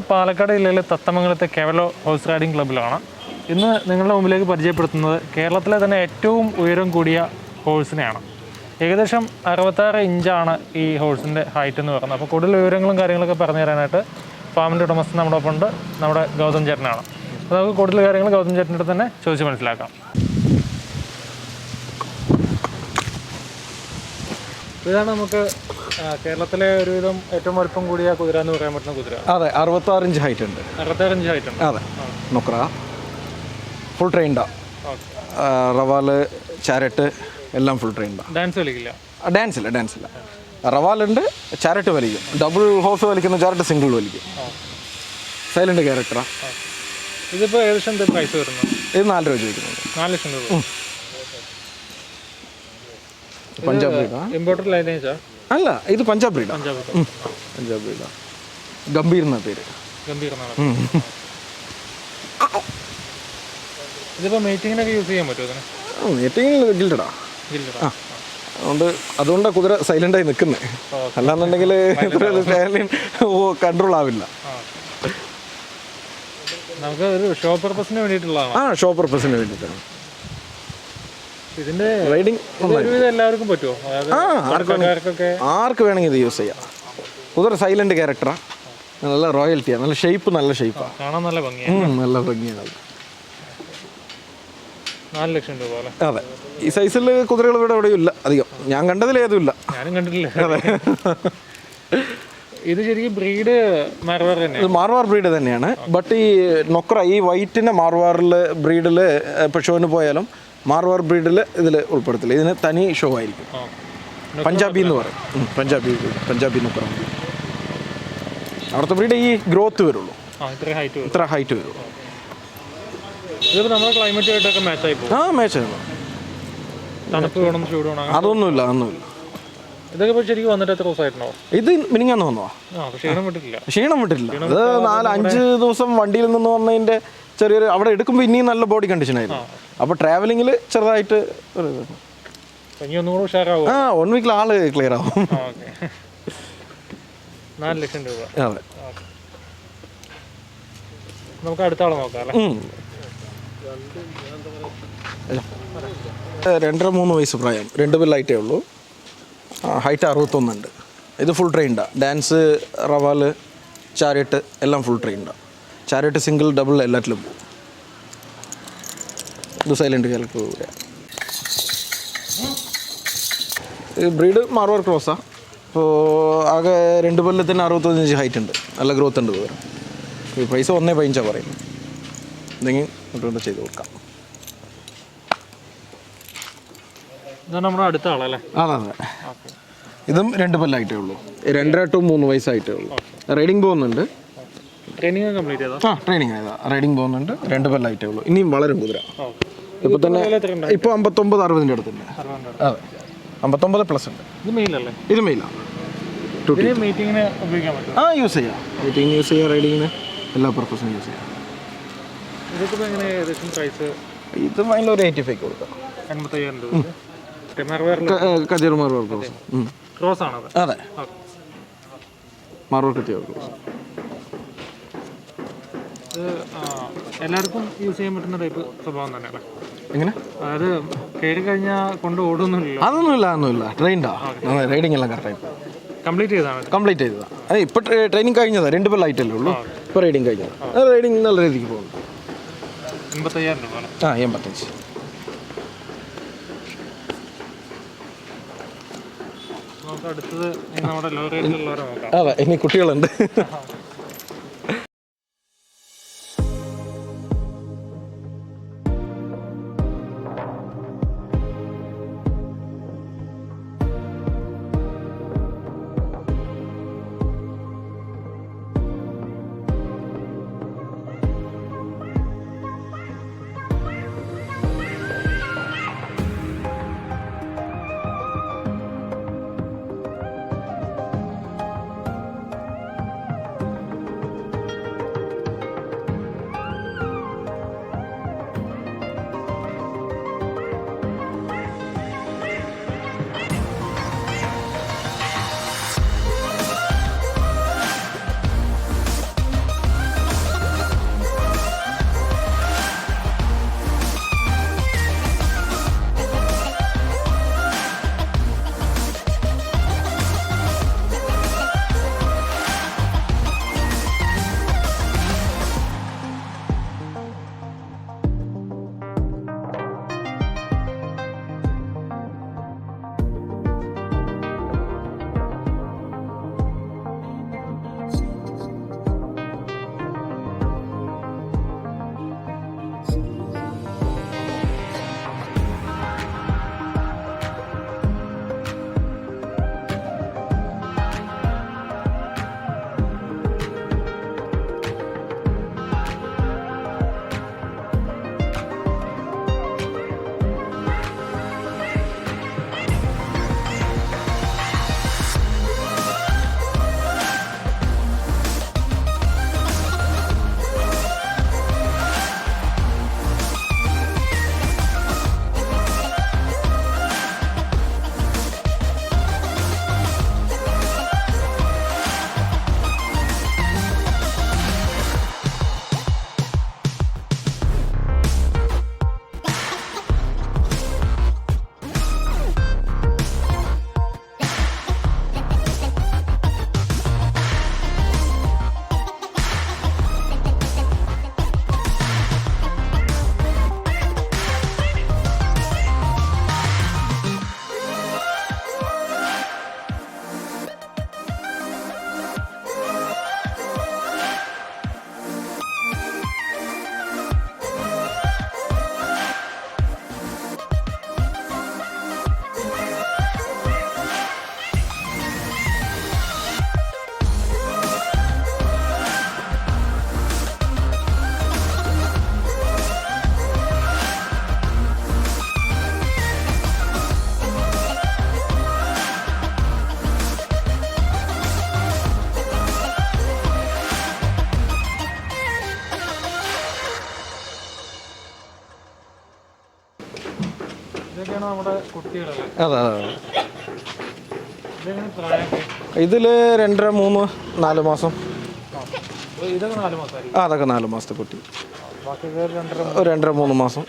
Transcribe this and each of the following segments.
പാലക്കാട് ജില്ലയിലെ തത്തമംഗലത്തെ Cavallo horse riding ക്ലബ്ബിലാണ്. ഇന്ന് നിങ്ങളുടെ മുമ്പിലേക്ക് പരിചയപ്പെടുത്തുന്നത് കേരളത്തിലെ തന്നെ ഏറ്റവും ഉയരം കൂടിയ ഹോഴ്സിനെയാണ്. ഏകദേശം 66 ഇഞ്ചാണ് ഈ ഹോഴ്സിൻ്റെ ഹൈറ്റ് എന്ന് പറയുന്നത്. അപ്പോൾ കൂടുതൽ വിവരങ്ങളും കാര്യങ്ങളൊക്കെ പറഞ്ഞു തരാനായിട്ട് ഫാമിൻ്റെ ഉടമസ്ഥൻ നമ്മുടെ ഒപ്പം ഉണ്ട്, നമ്മുടെ ഗൗതം ചേട്ടനാണ്. അപ്പോൾ നമുക്ക് കൂടുതൽ കാര്യങ്ങൾ ഗൗതം ചേട്ടൻ്റെ തന്നെ ചോദിച്ച് മനസ്സിലാക്കാം. ഇതാണ് നമുക്ക് കേരളത്തിലെ ഒരുവിധം ഏറ്റവും വലുപ്പം കൂടിയ കുതിര എന്ന് പറയാൻ പറ്റുന്ന കുതിര. അതെ, 66 ഇഞ്ച് ഹൈറ്റ് ഉണ്ട്. 66 ഇഞ്ച് ഹൈറ്റ് ഉണ്ട്. അതെ, നൊക്ര ഫുൾ ട്രെയിൻഡാ. റവാല്, ചാരറ്റ് എല്ലാം ഫുൾ ട്രെയിൻഡാ. ഡാൻസ് കളിക്കില്ല? ഡാൻസില്ല. റവാലുണ്ട്, ചാരറ്റ് വലിക്കും. ഡബിൾ ഹോഴ്സ് വലിക്കുന്ന ചാരറ്റ് സിംഗിൾ വലിക്കും. സൈലന്റ് ക്യാരക്ടറാ. ഇതിപ്പോൾ ഏകദേശം പ്രൈസ് വരുന്നത്? ഇത് 4 രൂപ ചോദിക്കുന്നുണ്ട്. 4 ലക്ഷം രൂപ. പഞ്ചാബ് ബ്രീഡാ. ഇമ്പോർട്ടഡ് ലൈനേജാ? അല്ല, ഇത് പഞ്ചാബ് ബ്രീഡാ. പഞ്ചാബ് ബ്രീഡാ. ഗംഭീർ എന്ന പേര്. ഇതിപ്പോൾ മീറ്റിങ്ങിനൊക്കെ യൂസ് ചെയ്യാൻ പറ്റുമോ? മീറ്റിങ്ങിൽ ഗിൽഡടാ. അതുകൊണ്ടാണ് കുതിര സൈലൻ്റായി നിൽക്കുന്നത്. അല്ലാന്നുണ്ടെങ്കിൽ കൺട്രോൾ ആവില്ല. നമുക്ക് ഒരു ഷോ പർപ്പസിന് വേണ്ടിയിട്ടുള്ളതാണ്. ഷോ പർപ്പസിന് വേണ്ടിയിട്ടാണ്. ഇതിന്റെ റൈഡിംഗ് എല്ലാവർക്കും പറ്റുമോ? ആർക്ക് വേണമെങ്കിൽ ഇത് യൂസ് ചെയ്യാം. കുതിര സൈലന്റ് ക്യാരക്ടറാ, നല്ല റോയൽറ്റിയാണ്, നല്ല ഷേപ്പാണ്. കാണാൻ നല്ല ഭംഗിയാണ്. നല്ല ഭംഗിയാണ്. 4 ലക്ഷം രൂപ. അതെ, ഈ സൈസിൽ കുതിരകൾ ഇവിടെ എവിടെയും ഇല്ല അധികം. ഞാൻ കണ്ടതിൽ ഏതും ഇല്ല. ഞാനും കണ്ടിട്ടില്ല. അതെ, ഇത് ശരിക്കും ബ്രീഡ് മാർവാർ തന്നെയാണ്. മാർവാർ ബ്രീഡ് തന്നെയാണ്. ബട്ട് ഈ നൊക്ര, ഈ വൈറ്റിന്റെ മാർവാറിൽ ബ്രീഡിൽ ഇപ്പോൾ ഷോന് പോയാലും മാർവാർ ബ്രീഡിൽ ഇതിൽ ഉൾപ്പെടുത്തില്ല. ഇതിന് തനി ഷോ ആയിരിക്കും. പഞ്ചാബി എന്ന് പറയും. പഞ്ചാബി നൊക്ര. അവിടുത്തെ ബ്രീഡ് ഈ ഗ്രോത്ത് വരുള്ളൂ, ഇത്ര ഹൈറ്റ് വരുള്ളൂ. മാച്ച് ആയിരുന്നു. അതൊന്നുമില്ല. ഇതൊക്കെ ശരിക്കും വന്നിട്ട് എത്ര ദിവസമായിട്ടുണ്ടോ? ഇത് മിനിങ്ങാന്ന് വന്നോ? ക്ഷീണം വിട്ടിട്ടില്ല. അത് 4-5 ദിവസം വണ്ടിയിൽ നിന്ന് വന്നതിൻ്റെ ചെറിയൊരു, അവിടെ എടുക്കുമ്പോൾ ഇനിയും നല്ല ബോഡി കണ്ടീഷൻ ആയിരുന്നു. അപ്പോൾ ട്രാവലിങ്ങിൽ ചെറുതായിട്ട് 1 വീക്കിൽ ആള് ക്ലിയർ ആവും. 4 ലക്ഷം രൂപ. അതെ, നമുക്ക് അടുത്ത ആളെ നോക്കാം അല്ലേ? 2-3 വയസ്സ് പ്രായം, 2 പല്ലായിട്ടേ ഉള്ളൂ. ഹൈറ്റ് 61 ഉണ്ട്. ഇത് ഫുൾ ട്രെയിൻഡാണ്. ഡാൻസ്, റവാല്, ചാരറ്റ് എല്ലാം ഫുൾ ട്രെയിൻഡാണ്. ചാരറ്റ് സിംഗിൾ, ഡബിൾ എല്ലാറ്റിലും പോകും. ഇത് സൈലന്റ് ക്യാരക്ടർ കൂടെ. ഈ ബ്രീഡ് മാർവാർ ക്രോസാണ്. അപ്പോൾ ആകെ 2 പല്ലത്തിന് 61 ഇഞ്ച് ഹൈറ്റ് ഉണ്ട്. നല്ല ഗ്രോത്ത് ഉണ്ട്. ദൂരം ഈ പ്രൈസ് 1.15 പറയുന്നത്. എന്തെങ്കിലും മറ്റൊന്ന് ചെയ്ത് കൊടുക്കാം. നമ്മുടെ അടുത്ത ആളല്ലേ? അതെ, ഇതും 2 പല്ലായിട്ടേ ഉള്ളൂ. 2.5 to 3 വയസ്സായിട്ടേ ഉള്ളൂ. റൈഡിങ് പോകുന്നുണ്ട്. ട്രെയിനിങ് കംപ്ലീറ്റ് ചെയ്താ? ട്രെയിനിങ് ആയതാ. റൈഡിങ് പോകുന്നുണ്ട്. 2 പല്ലായിട്ടേ ഉള്ളൂ. ഇനിയും വളരും കുതിര. ഇപ്പോൾ തന്നെ ഇപ്പോൾ 59-60 അടുത്തുണ്ട്. അതെ, 59+ ഉണ്ട്. ഇത് മെയിലാണ്. യൂസ് ചെയ്യാം. മീറ്റിംഗ് യൂസ് ചെയ്യാം, റൈഡിങ്ങിന് എല്ലാ പർപ്പസിനും യൂസ് ചെയ്യാം. ഇത് ഫൈനൽ ഒരു 85 കൊടുക്കാം. 85,000 രൂപ. കജീർ മാർവാർ ക്രോസ്. അതെ, മാർവാർ കജീർ ക്രോസ്. എല്ലാവർക്കും യൂസ് ചെയ്യാൻ പറ്റുന്ന ടൈപ്പ് സ്വഭാവം തന്നെയല്ലേ? എങ്ങനെ? അതായത് കയറി കഴിഞ്ഞാൽ കൊണ്ട് ഓടുന്നില്ല? അതൊന്നുമില്ല. ട്രെയിൻഡാ. റൈഡിങ് എല്ലാം കറക്റ്റായി കംപ്ലീറ്റ് ചെയ്തതാണ്. അതെ, ഇപ്പോൾ ട്രെയിനിങ് കഴിഞ്ഞതാ. 2 പല്ലായിട്ടല്ലേ ഉള്ളൂ. ഇപ്പോൾ റൈഡിങ് കഴിഞ്ഞതാണ്. റൈഡിങ് നല്ല രീതിക്ക് പോകുന്നു. 85,000 രൂപ. 85. നമുക്ക് അടുത്തത് നമ്മുടെ ലോ റേറ്റിലുള്ളവരെ നോക്കാം. അതെ, ഇനി കുട്ടികളുണ്ട്. അതെ അതെ. ഇതിൽ 2.5, 3, 4 മാസം. അതൊക്കെ 4 മാസത്തെ കുട്ടി. 2.5, 3 മാസം.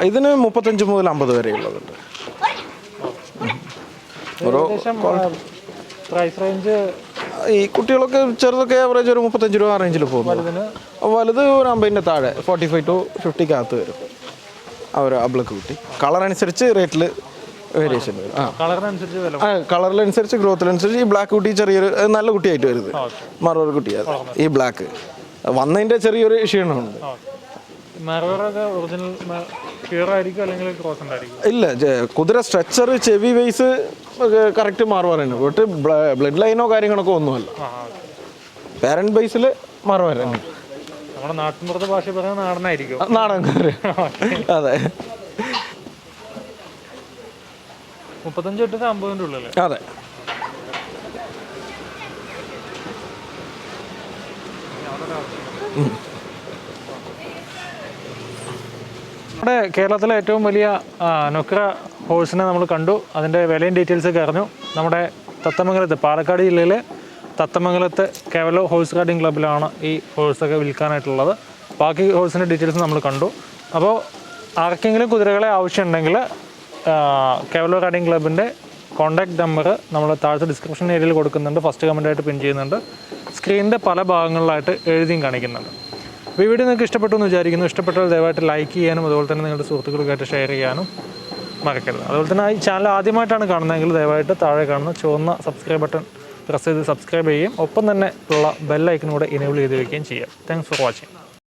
ഇതിന് 35 മുതൽ 50 വരെ ഉള്ളതുണ്ട്. പ്രൈസ് റേഞ്ച് ഈ കുട്ടികളൊക്കെ ചെറുതൊക്കെ ആവറേജ് ഒരു 35 രൂപ റേഞ്ചിൽ പോകുന്നു. വലുത് ഒരു 50-ന്റെ താഴെ 45 to 50 വരും. അവർ അബ്ലക്ക് കുട്ടി കളർ അനുസരിച്ച് റേറ്റിൽ വേരിയേഷൻ വരും. കളറിനനുസരിച്ച് ഗ്രോത്തിനനുസരിച്ച് ഈ ബ്ലാക്ക് കുട്ടി ചെറിയൊരു നല്ല കുട്ടിയായിട്ട് വരുന്നത് മറവർ കുട്ടിയാണ്. ഈ ബ്ലാക്ക് വന്നതിൻ്റെ ചെറിയൊരു ക്ഷീണമുണ്ട്. ഇല്ല, കുതിര സ്ട്രക്ചർ ചെവി വൈസ് കറക്റ്റ് മാറുവാറാണ്. ബട്ട് ബ്ലഡ് ലൈനോ കാര്യങ്ങളൊക്കെ ഒന്നുമല്ല. പാരന്റ് ബേസിൽ മാറുവാറാണ്. നാടൻകാര്. അതെ. 35 തൊട്ട് 50 ഉള്ളിൽ. അതെ. നമ്മുടെ കേരളത്തിലെ ഏറ്റവും വലിയ നൊക്ര ഹോഴ്സിനെ നമ്മൾ കണ്ടു. അതിൻ്റെ വിലയും ഡീറ്റെയിൽസൊക്കെ അറിഞ്ഞു. നമ്മുടെ തത്തമംഗലത്ത്, പാലക്കാട് ജില്ലയിലെ തത്തമംഗലത്ത് കാവല്ലോ ഹോഴ്സ് റൈഡിംഗ് ക്ലബ്ബിലാണ് ഈ ഹോഴ്സൊക്കെ വിൽക്കാനായിട്ടുള്ളത്. ബാക്കി ഹോഴ്സിൻ്റെ ഡീറ്റെയിൽസ് നമ്മൾ കണ്ടു. അപ്പോൾ ആർക്കെങ്കിലും കുതിരകളെ ആവശ്യമുണ്ടെങ്കിൽ കാവല്ലോ റൈഡിംഗ് ക്ലബിൻ്റെ കോൺടാക്ട് നമ്പർ നമ്മൾ താഴത്തെ ഡിസ്ക്രിപ്ഷൻ ഏരിയയിൽ കൊടുക്കുന്നുണ്ട്. ഫസ്റ്റ് കമൻറ്റായിട്ട് പിൻ ചെയ്യുന്നുണ്ട്. സ്ക്രീനിൻ്റെ പല ഭാഗങ്ങളിലായിട്ട് എഴുതിയും കാണിക്കുന്നുണ്ട്. അപ്പോൾ ഈ വീഡിയോ നിങ്ങൾക്ക് ഇഷ്ടപ്പെട്ടു എന്ന് വിചാരിക്കുന്നു. ഇഷ്ടപ്പെട്ടാൽ ദയവായിട്ട് ലൈക്ക് ചെയ്യാനും അതുപോലെ തന്നെ നിങ്ങളുടെ സുഹൃത്തുക്കൾക്കായിട്ട് ഷെയർ ചെയ്യാനും മറക്കരുത്. അതുപോലെ തന്നെ ഈ ചാനൽ ആദ്യമായിട്ടാണ് കാണുന്നതെങ്കിൽ ദയവായിട്ട് താഴെ കാണുന്ന ചുവന്ന സബ്സ്ക്രൈബ് ബട്ടൺ പ്രസ് ചെയ്ത് സബ്സ്ക്രൈബ് ചെയ്യുകയും ഒപ്പം തന്നെ ഉള്ള ബെൽ ഐക്കൺ കൂടെ എനേബിൾ ചെയ്ത് വയ്ക്കുകയും ചെയ്യാം. Thanks for watching.